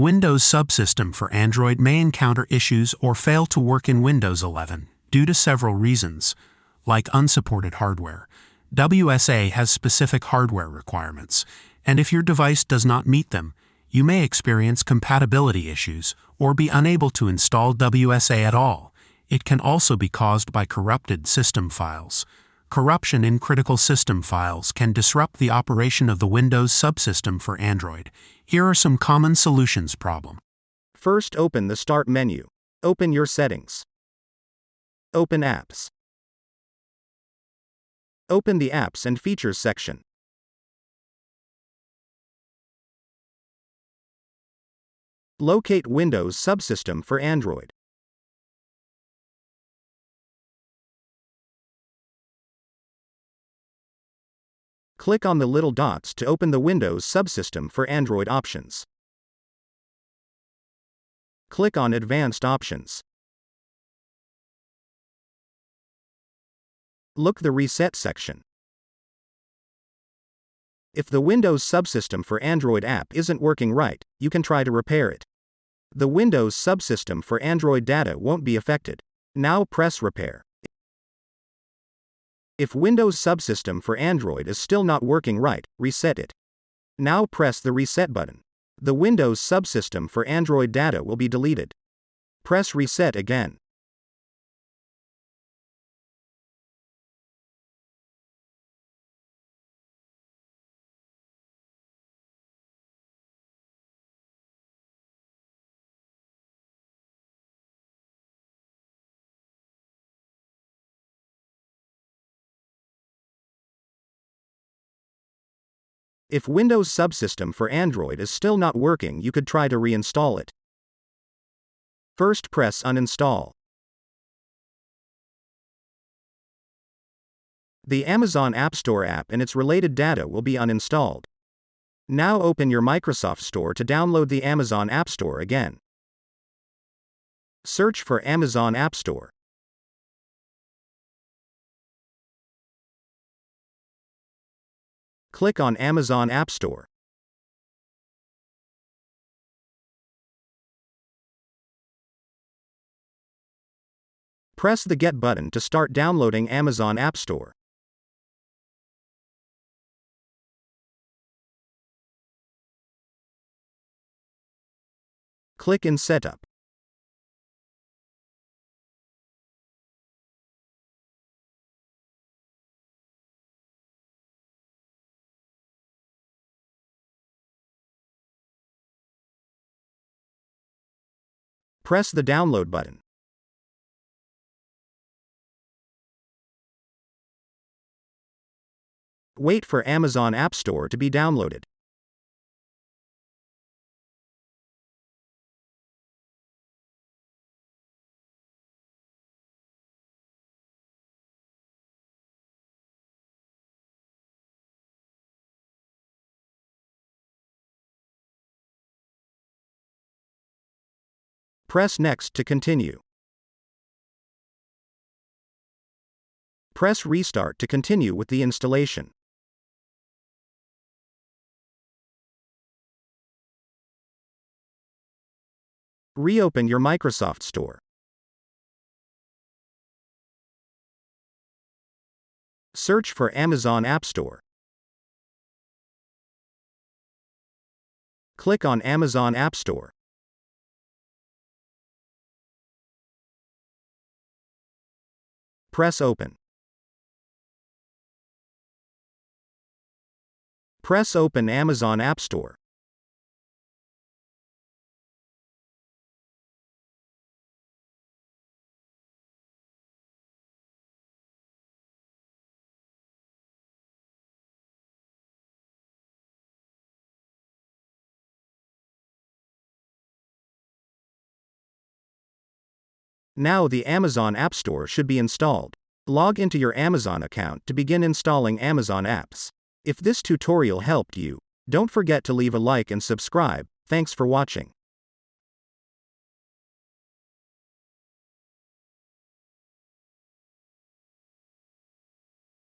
Windows Subsystem for Android may encounter issues or fail to work in Windows 11 due to several reasons. Like unsupported hardware, WSA has specific hardware requirements, and if your device does not meet them, you may experience compatibility issues or be unable to install WSA at all. It can also be caused by corrupted system files. Corruption in critical system files can disrupt the operation of the Windows Subsystem for Android. Here are some common solutions problem. First, open the Start menu. Open your settings. Open Apps. Open the Apps and Features section. Locate Windows Subsystem for Android. Click on the little dots to open the Windows Subsystem for Android options. Click on Advanced Options. Look the Reset section. If the Windows Subsystem for Android app isn't working right, you can try to repair it. The Windows Subsystem for Android data won't be affected. Now press Repair. If Windows Subsystem for Android is still not working right, reset it. Now press the Reset button. The Windows Subsystem for Android data will be deleted. Press Reset again. If Windows Subsystem for Android is still not working, you could try to reinstall it. First, press Uninstall. The Amazon App Store app and its related data will be uninstalled. Now open your Microsoft Store to download the Amazon App Store again. Search for Amazon App Store. Click on Amazon App Store. Press the Get button to start downloading Amazon App Store. Click in Setup. Press the Download button. Wait for Amazon App Store to be downloaded. Press Next to continue. Press Restart to continue with the installation. Reopen your Microsoft Store. Search for Amazon App Store. Click on Amazon App Store. Press Open. Press Open Amazon App Store. Now the Amazon App Store should be installed. Log into your Amazon account to begin installing Amazon apps. If this tutorial helped you, don't forget to leave a like and subscribe. Thanks for watching.